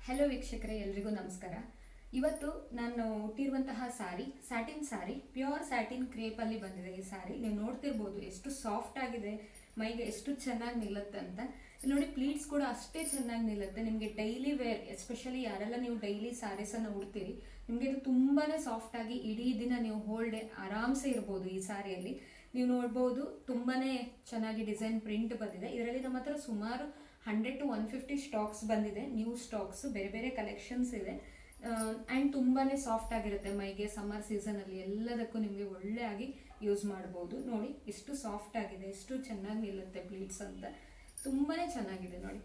Hello ವೀಕ್ಷಕರೇ, ಎಲ್ರಿಗೂ ನಮಸ್ಕಾರ. ಇವತ್ತು ನಾನು ಉಟ್ಟಿರುವಂತಹ ಸಾರಿ ಸ್ಯಾಟಿನ್ ಸಾರಿ, ಪ್ಯೂರ್ ಸ್ಯಾಟಿನ್ ಕ್ರೇಪ್ ಅಲ್ಲಿ ಬಂದಿದೆ. ಈ ಸಾರಿ ನೀವು ನೋಡ್ತಿರ್ಬೋದು ಎಷ್ಟು ಸಾಫ್ಟ್ ಆಗಿದೆ, ಮೈಗೆ ಎಷ್ಟು ಚೆನ್ನಾಗಿ ನಿಲ್ಲುತ್ತೆ ಅಂತ. ನೋಡಿ, ಪ್ಲೀಟ್ಸ್ ಕೂಡ ಅಷ್ಟೇ ಚೆನ್ನಾಗಿ ನಿಲ್ಲುತ್ತೆ. ನಿಮಗೆ ಡೈಲಿ ವೇರ್, ಎಸ್ಪೆಷಲಿ ಯಾರೆಲ್ಲ ನೀವು ಡೈಲಿ ಸ್ಯಾರೀಸ್ ಅನ್ನು ಉಡ್ತೀರಿ, ನಿಮಗೆ ಇದು ತುಂಬಾನೇ ಸಾಫ್ಟ್ ಆಗಿ ಇಡೀ ದಿನ ನೀವು ಹೋಲ್ ಡೇ ಆರಾಮ್ಸೆ ಇರ್ಬೋದು. ಈ ಸಾರಿಯಲ್ಲಿ ನೀವು ನೋಡ್ಬೋದು, ತುಂಬಾನೇ ಚೆನ್ನಾಗಿ ಡಿಸೈನ್ ಪ್ರಿಂಟ್ ಬಂದಿದೆ. ಇದರಲ್ಲಿ ನಮ್ಮ ಹತ್ರ ಸುಮಾರು 100 to 150 ಸ್ಟಾಕ್ಸ್ ಬಂದಿದೆ. ನ್ಯೂ ಸ್ಟಾಕ್ಸ್, ಬೇರೆ ಬೇರೆ ಕಲೆಕ್ಷನ್ಸ್ ಇದೆ. ಆ್ಯಂಡ್ ತುಂಬಾನೇ ಸಾಫ್ಟ್ ಆಗಿರುತ್ತೆ ಮೈಗೆ. ಸಮ್ಮರ್ ಸೀಸನ್ ಅಲ್ಲಿ ಎಲ್ಲದಕ್ಕೂ ನಿಮಗೆ ಒಳ್ಳೆ ಆಗಿ ಯೂಸ್ ಮಾಡಬಹುದು. ನೋಡಿ ಎಷ್ಟು ಸಾಫ್ಟ್ ಆಗಿದೆ, ಎಷ್ಟು ಚೆನ್ನಾಗಿ ನಿಲ್ಲುತ್ತೆ ಪ್ಲೀಟ್ಸ್ ಅಂತ. ತುಂಬಾನೇ ಚೆನ್ನಾಗಿದೆ ನೋಡಿ,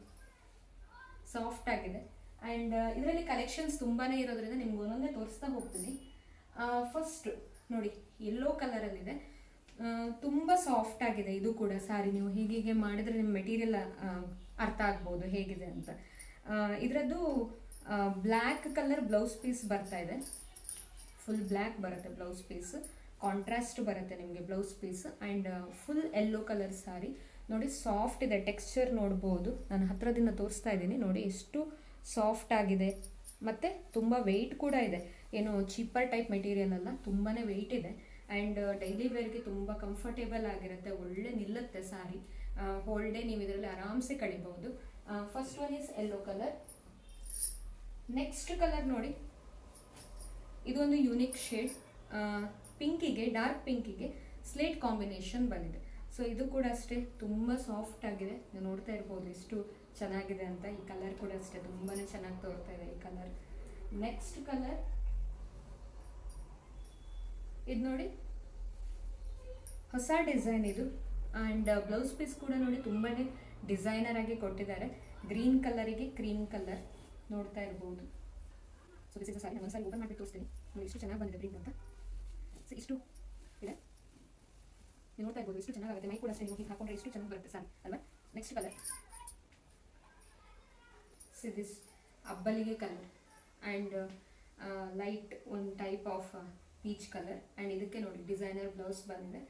ಸಾಫ್ಟ್ ಆಗಿದೆ. ಆ್ಯಂಡ್ ಇದರಲ್ಲಿ ಕಲೆಕ್ಷನ್ಸ್ ತುಂಬಾನೇ ಇರೋದ್ರಿಂದ ನಿಮ್ಗೆ ಒಂದೊಂದೇ ತೋರಿಸ್ತಾ ಹೋಗ್ತೀನಿ. ಫಸ್ಟ್ ನೋಡಿ, ಯೆಲ್ಲೋ ಕಲರಲ್ಲಿದೆ. ತುಂಬ ಸಾಫ್ಟ್ ಆಗಿದೆ ಇದು ಕೂಡ ಸಾರಿ. ನೀವು ಹೀಗೆ ಮಾಡಿದ್ರೆ ನಿಮ್ಮ ಮೆಟೀರಿಯಲ್ ಅರ್ಥ ಆಗ್ಬೋದು ಹೇಗಿದೆ ಅಂತ. ಇದರದ್ದು ಬ್ಲ್ಯಾಕ್ ಕಲರ್ ಬ್ಲೌಸ್ ಪೀಸ್ ಬರ್ತಾ ಇದೆ. ಫುಲ್ ಬ್ಲ್ಯಾಕ್ ಬರುತ್ತೆ ಬ್ಲೌಸ್ ಪೀಸ್, ಕಾಂಟ್ರಾಸ್ಟ್ ಬರುತ್ತೆ ನಿಮಗೆ blouse piece. And full yellow colour sari. ನೋಡಿ, ಸಾಫ್ಟ್ ಇದೆ, ಟೆಕ್ಸ್ಚರ್ ನೋಡ್ಬೋದು. ನಾನು ಹತ್ರದಿಂದ ತೋರಿಸ್ತಾ ಇದ್ದೀನಿ. ನೋಡಿ ಎಷ್ಟು ಸಾಫ್ಟ್ ಆಗಿದೆ, ಮತ್ತು ತುಂಬ ವೆಯ್ಟ್ ಕೂಡ ಇದೆ. ಏನು ಚೀಪರ್ ಟೈಪ್ ಮೆಟೀರಿಯಲ್ ಅಲ್ಲ, ತುಂಬಾ ವೆಯ್ಟ್ ಇದೆ. ಆ್ಯಂಡ್ ಡೈಲಿ ವೇರ್ಗೆ ತುಂಬ ಕಂಫರ್ಟೇಬಲ್ ಆಗಿರುತ್ತೆ, ಒಳ್ಳೆ ನಿಲ್ಲುತ್ತೆ ಸಾರಿ. ಹೋಲ್ ಡೇ ನೀವು ಇದರಲ್ಲಿ ಆರಾಮ್ಸೆ ಕಳಿಬಹುದು. First one is yellow colour. Next colour ನೋಡಿ, ಇದೊಂದು ಯುನಿಕ್ ಶೇಡ್. ಪಿಂಕಿಗೆ, ಡಾರ್ಕ್ ಪಿಂಕಿಗೆ ಸ್ಲೇಟ್ ಕಾಂಬಿನೇಷನ್ ಬಂದಿದೆ. ಸೊ ಇದು ಕೂಡ ಅಷ್ಟೇ ತುಂಬ ಸಾಫ್ಟ್ ಆಗಿದೆ. ನೀವು ನೋಡ್ತಾ ಇರ್ಬೋದು ಎಷ್ಟು ಚೆನ್ನಾಗಿದೆ ಅಂತ. ಈ ಕಲರ್ ಕೂಡ ಅಷ್ಟೇ ತುಂಬಾ ಚೆನ್ನಾಗಿ ತೋರ್ತಾ ಇದೆ ಈ ಕಲರ್. ನೆಕ್ಸ್ಟ್ ಕಲರ್ ಇದು ನೋಡಿ, ಹೊಸ ಡಿಸೈನ್ ಇದು. ಆ್ಯಂಡ್ ಬ್ಲೌಸ್ ಪೀಸ್ ಕೂಡ ನೋಡಿ ತುಂಬಾ ಡಿಸೈನರ್ ಆಗಿ ಕೊಟ್ಟಿದ್ದಾರೆ. ಗ್ರೀನ್ ಕಲರಿಗೆ ಕ್ರೀಮ್ ಕಲರ್ ನೋಡ್ತಾ ಇರ್ಬೋದು. ಸೊ ದಿಸ್ ಇಸ್ ಸಾರಿ. ನಾನು ಒಂದ್ಸಾರಿ ಓಪನ್ ಮಾಡಿಬಿಟ್ಟು ತೋರಿಸ್ತೀನಿ. ನೋಡಿ ಎಷ್ಟು ಚೆನ್ನಾಗಿ ಬಂದಿದೆ ಪ್ರಿಂಟ್ ಅಂತ. ಸೊ ಇಷ್ಟು ಇದೆ, ನೀವು ನೋಡ್ತಾ ಇರ್ಬೋದು ಎಷ್ಟು ಚೆನ್ನಾಗುತ್ತೆ. ಮೈ ಕೂಡ ಅಷ್ಟೇ, ನೀವು ಹೀಗೆ ಹಾಕೊಂಡ್ರೆ ಎಷ್ಟು ಚೆನ್ನಾಗಿ ಬರುತ್ತೆ ಸಾರಿ ಅಲ್ವಾ. ನೆಕ್ಸ್ಟ್ ಕಲರ್ ಸಿ ದಿಸ್ ಅಬ್ಬಲಿಗೆ ಕಲರ್. ಆ್ಯಂಡ್ ಲೈಟ್ ಒಂದು type of peach colour. And ಇದಕ್ಕೆ ನೋಡಿ ಡಿಸೈನರ್ ಬ್ಲೌಸ್ ಬಂದಿದೆ.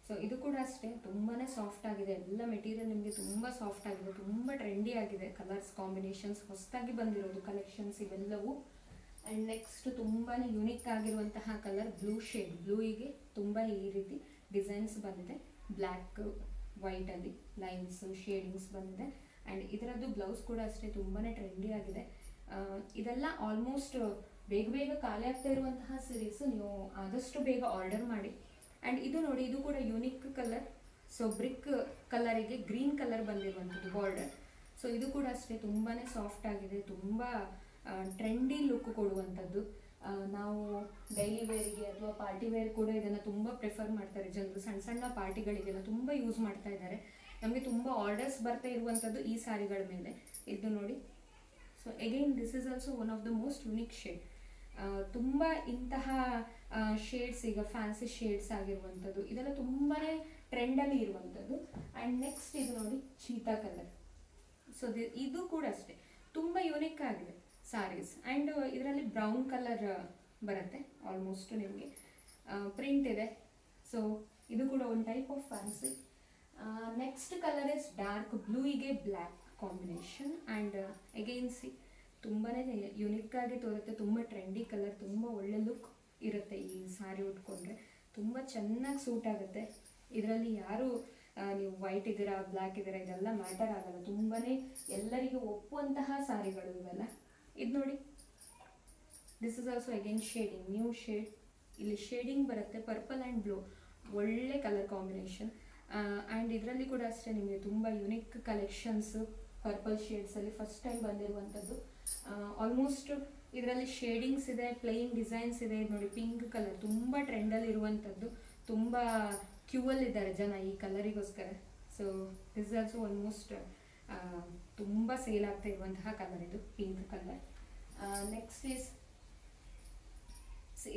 ಸೊ ಇದು ಕೂಡ ಅಷ್ಟೇ ತುಂಬಾ ಸಾಫ್ಟ್ ಆಗಿದೆ. ಎಲ್ಲ ಮೆಟೀರಿಯಲ್ ನಿಮಗೆ ತುಂಬ ಸಾಫ್ಟ್ ಆಗಿದೆ, ತುಂಬ ಟ್ರೆಂಡಿ ಆಗಿದೆ. ಕಲರ್ಸ್ ಕಾಂಬಿನೇಷನ್ಸ್ ಹೊಸದಾಗಿ ಬಂದಿರೋದು ಕಲೆಕ್ಷನ್ಸ್ ಇವೆಲ್ಲವೂ. ಆ್ಯಂಡ್ ನೆಕ್ಸ್ಟ್ ತುಂಬಾ ಯುನಿಕ್ ಆಗಿರುವಂತಹ ಕಲರ್ ಬ್ಲೂ ಶೇಡ್. ಬ್ಲೂಯಿಗೆ ತುಂಬ ಈ ರೀತಿ ಡಿಸೈನ್ಸ್ ಬಂದಿದೆ. ಬ್ಲ್ಯಾಕ್ ವೈಟಲ್ಲಿ ಲೈನ್ಸ್ ಶೇಡಿಂಗ್ಸ್ ಬಂದಿದೆ. ಆ್ಯಂಡ್ ಇದರದ್ದು ಬ್ಲೌಸ್ ಕೂಡ ಅಷ್ಟೇ ತುಂಬಾ ಟ್ರೆಂಡಿ ಆಗಿದೆ. ಇದೆಲ್ಲ ಆಲ್ಮೋಸ್ಟ್ ಬೇಗ ಬೇಗ ಖಾಲಿ ಆಗ್ತಾ ಇರುವಂತಹ ಸೀರೀಸ್. ನೀವು ಆದಷ್ಟು ಬೇಗ ಆರ್ಡರ್ ಮಾಡಿ. ಆ್ಯಂಡ್ ಇದು ನೋಡಿ, ಇದು ಕೂಡ ಯುನಿಕ್ ಕಲರ್. ಸೊ ಬ್ರಿಕ್ ಕಲರಿಗೆ ಗ್ರೀನ್ ಕಲರ್ ಬಂದಿರುವಂಥದ್ದು ಬಾರ್ಡರ್. ಸೊ ಇದು ಕೂಡ ಅಷ್ಟೇ ತುಂಬಾ ಸಾಫ್ಟ್ ಆಗಿದೆ, ತುಂಬ ಟ್ರೆಂಡಿ ಲುಕ್ ಕೊಡುವಂಥದ್ದು. ನಾವು ಡೈಲಿ ವೇರಿಗೆ ಅಥವಾ ಪಾರ್ಟಿ ವೇರ್ ಕೂಡ ಇದನ್ನು ತುಂಬ ಪ್ರಿಫರ್ ಮಾಡ್ತಾರೆ ಜನರು. ಸಣ್ಣ ಸಣ್ಣ ಪಾರ್ಟಿಗಳಿಗೆಲ್ಲ ತುಂಬ ಯೂಸ್ ಮಾಡ್ತಾ ಇದ್ದಾರೆ. ನಮಗೆ ತುಂಬ ಆರ್ಡರ್ಸ್ ಬರ್ತಾ ಇರುವಂಥದ್ದು ಈ ಸಾರಿಗಳ ಮೇಲೆ. ಇದು ನೋಡಿ. So again this is also one of the most unique shade. ತುಂಬ ಇಂತಹ ಶೇಡ್ಸ್, ಈಗ ಫ್ಯಾನ್ಸಿ ಶೇಡ್ಸ್ ಆಗಿರುವಂಥದ್ದು, ಇದೆಲ್ಲ ತುಂಬಾ ಟ್ರೆಂಡಲ್ಲಿ ಇರುವಂಥದ್ದು. ಆ್ಯಂಡ್ ನೆಕ್ಸ್ಟ್ ಇದು ನೋಡಿ, ಚೀತಾ ಕಲರ್. ಸೊ ಇದು ಕೂಡ ಅಷ್ಟೇ ತುಂಬ ಯುನಿಕ್ ಆಗಿದೆ ಸಾರೀಸ್. ಆ್ಯಂಡ್ ಇದರಲ್ಲಿ ಬ್ರೌನ್ ಕಲರ್ ಬರುತ್ತೆ ಆಲ್ಮೋಸ್ಟ್ ನಿಮಗೆ. ಪ್ರಿಂಟ್ ಇದೆ. ಸೊ ಇದು ಕೂಡ ಒಂದು type of fancy. Next colour is dark ಬ್ಲೂಯಿಗೆ black combination. And again see ತುಂಬಾ ಯುನಿಕ್ ಆಗಿ ತೋರುತ್ತೆ. ತುಂಬ ಟ್ರೆಂಡಿ ಕಲರ್, ತುಂಬ ಒಳ್ಳೆ ಲುಕ್ ಇರುತ್ತೆ ಈ ಸಾರಿ ಉಟ್ಕೊಂಡ್ರೆ. ತುಂಬ ಚೆನ್ನಾಗಿ ಸೂಟ್ ಆಗುತ್ತೆ. ಇದರಲ್ಲಿ ಯಾರು ನೀವು ವೈಟ್ ಇದ್ದೀರಾ ಬ್ಲ್ಯಾಕ್ ಇದ್ದೀರಾ ಇದೆಲ್ಲ ಮ್ಯಾಟರ್ ಆಗಲ್ಲ. ತುಂಬಾ ಎಲ್ಲರಿಗೂ ಒಪ್ಪುವಂತಹ ಸಾರಿಗಳು ಇವೆಲ್ಲ. ಇದು ನೋಡಿ, this is also again shading, new shade. ಇಲ್ಲಿ ಶೇಡಿಂಗ್ ಬರುತ್ತೆ, ಪರ್ಪಲ್ ಆ್ಯಂಡ್ ಬ್ಲೂ, ಒಳ್ಳೆ ಕಲರ್ ಕಾಂಬಿನೇಷನ್. ಆ್ಯಂಡ್ ಇದರಲ್ಲಿ ಕೂಡ ಅಷ್ಟೇ ನಿಮಗೆ ತುಂಬ ಯುನಿಕ್ ಕಲೆಕ್ಷನ್ಸ್ ಪರ್ಪಲ್ ಶೇಡ್ಸಲ್ಲಿ ಫಸ್ಟ್ ಟೈಮ್ ಬಂದಿರುವಂಥದ್ದು. ಆಲ್ಮೋಸ್ಟ್ ಇದರಲ್ಲಿ ಶೇಡಿಂಗ್ಸ್ ಇದೆ, ಪ್ಲೇನ್ ಡಿಸೈನ್ಸ್ ಇದೆ. ನೋಡಿ, ಪಿಂಕ್ ಕಲರ್ ತುಂಬ ಟ್ರೆಂಡಲ್ಲಿ ಇರುವಂಥದ್ದು. ತುಂಬ ಕ್ಯೂವಲ್ಲಿ ಇದ್ದಾರೆ ಜನ ಈ ಕಲರಿಗೋಸ್ಕರ. ಸೊ ದಿಸ್ ಆಲ್ಸೋ ಆಲ್ಮೋಸ್ಟ್ ತುಂಬ ಸೇಲ್ ಆಗ್ತಾ ಇರುವಂತಹ ಕಲರ್ ಇದು, ಪಿಂಕ್ ಕಲರ್. ನೆಕ್ಸ್ಟ್ ಈಸ್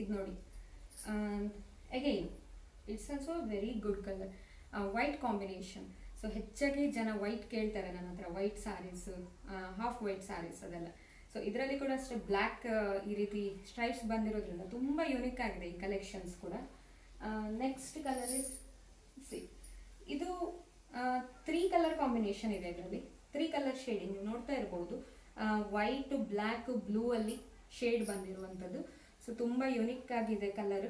ಇದು ನೋಡಿ, again it's also very good colour, white combination. So ಹೆಚ್ಚಾಗಿ ಜನ ವೈಟ್ ಕೇಳ್ತಾರೆ ನನ್ನ ಹತ್ರ, white saris, half white saris ಅದೆಲ್ಲ. ಸೊ ಇದರಲ್ಲಿ ಕೂಡ ಅಷ್ಟೇ ಬ್ಲ್ಯಾಕ್ ಈ ರೀತಿ ಸ್ಟ್ರೈಪ್ಸ್ ಬಂದಿರೋದ್ರಿಂದ ತುಂಬ ಯುನಿಕ್ ಆಗಿದೆ ಈ ಕಲೆಕ್ಷನ್ಸ್ ಕೂಡ. ನೆಕ್ಸ್ಟ್ ಕಲರ್ ಇಸ್ ಸಿ, ಇದು 3 ಕಲರ್ ಕಾಂಬಿನೇಷನ್ ಇದೆ ಇದರಲ್ಲಿ. 3 ಕಲರ್ ಶೇಡಿಂಗ್ ನೀವು ನೋಡ್ತಾ ಇರ್ಬೋದು. ವೈಟ್ ಬ್ಲ್ಯಾಕ್ ಬ್ಲೂ ಅಲ್ಲಿ ಶೇಡ್ ಬಂದಿರುವಂಥದ್ದು. ಸೊ ತುಂಬ ಯುನಿಕ್ ಆಗಿದೆ ಕಲರ್,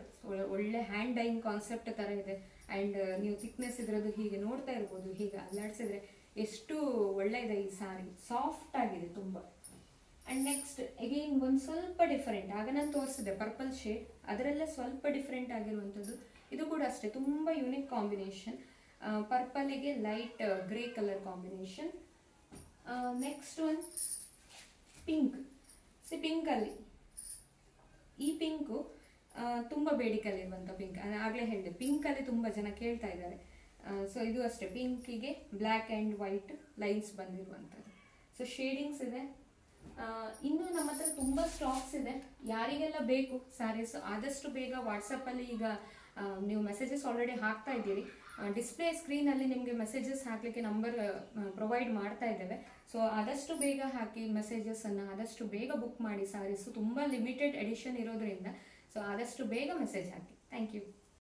ಒಳ್ಳೆ ಹ್ಯಾಂಡ್ ಡೈಯಿಂಗ್ ಕಾನ್ಸೆಪ್ಟ್ ತರ ಇದೆ. ಅಂಡ್ ನೀವು ಥಿಕ್ನೆಸ್ ಇದ್ರದ್ದು ಹೀಗೆ ನೋಡ್ತಾ ಇರ್ಬೋದು, ಹೀಗೆ ಅಲ್ಲಾಡ್ಸಿದ್ರೆ ಎಷ್ಟು ಒಳ್ಳೆ ಇದೆ ಈ ಸಾರಿ, ಸಾಫ್ಟ್ ಆಗಿದೆ ತುಂಬ. ಅಂಡ್ ನೆಕ್ಸ್ಟ್ ಅಗೈನ್ ಒಂದು ಸ್ವಲ್ಪ ಡಿಫರೆಂಟ್, ಆಗ ನಾನು ತೋರಿಸಿದೆ ಪರ್ಪಲ್ ಶೇಡ್, ಅದರಲ್ಲೇ ಸ್ವಲ್ಪ ಡಿಫರೆಂಟ್ ಆಗಿರುವಂಥದ್ದು. ಇದು ಕೂಡ ಅಷ್ಟೇ ತುಂಬ ಯುನಿಕ್ ಕಾಂಬಿನೇಷನ್, ಪರ್ಪಲ್ಗೆ light grey colour combination. Next one pink. Pink ಅಲ್ಲಿ ಈ ಪಿಂಕು ತುಂಬ ಬೇಡಿಕೆಯಲ್ಲಿರುವಂಥ ಪಿಂಕ್, ಆಗಲೇ ಹೇಳಿದೆ ಪಿಂಕ್ ಅಲ್ಲಿ ತುಂಬ ಜನ ಕೇಳ್ತಾ ಇದ್ದಾರೆ. ಸೊ ಇದು ಅಷ್ಟೇ, ಪಿಂಕಿಗೆ ಬ್ಲ್ಯಾಕ್ ಆ್ಯಂಡ್ ವೈಟ್ ಲೈನ್ಸ್ ಬಂದಿರುವಂಥದ್ದು. ಸೊ ಶೇಡಿಂಗ್ಸ್ ಇದೆ. ಇನ್ನು ನಮ್ಮ ಹತ್ರ ತುಂಬ ಸ್ಟಾಕ್ಸ್ ಇದೆ, ಯಾರಿಗೆಲ್ಲ ಬೇಕು ಸ್ಯಾರೀಸ್ ಆದಷ್ಟು ಬೇಗ ವಾಟ್ಸಪ್ಪಲ್ಲಿ ಈಗ ನೀವು ಮೆಸೇಜಸ್ ಆಲ್ರೆಡಿ ಹಾಕ್ತಾ ಇದ್ದೀರಿ, ಡಿಸ್ಪ್ಲೇ ಸ್ಕ್ರೀನಲ್ಲಿ ನಿಮಗೆ ಮೆಸೇಜಸ್ ಹಾಕಲಿಕ್ಕೆ ನಂಬರ್ ಪ್ರೊವೈಡ್ ಮಾಡ್ತಾ ಇದ್ದೇವೆ. ಸೊ ಆದಷ್ಟು ಬೇಗ ಹಾಕಿ ಮೆಸೇಜಸ್ಸನ್ನು, ಆದಷ್ಟು ಬೇಗ ಬುಕ್ ಮಾಡಿ ಸ್ಯಾರೀಸು, ತುಂಬ ಲಿಮಿಟೆಡ್ ಎಡಿಷನ್ ಇರೋದ್ರಿಂದ. ಸೊ ಆದಷ್ಟು ಬೇಗ ಮೆಸೇಜ್ ಹಾಕಿ. Thank you.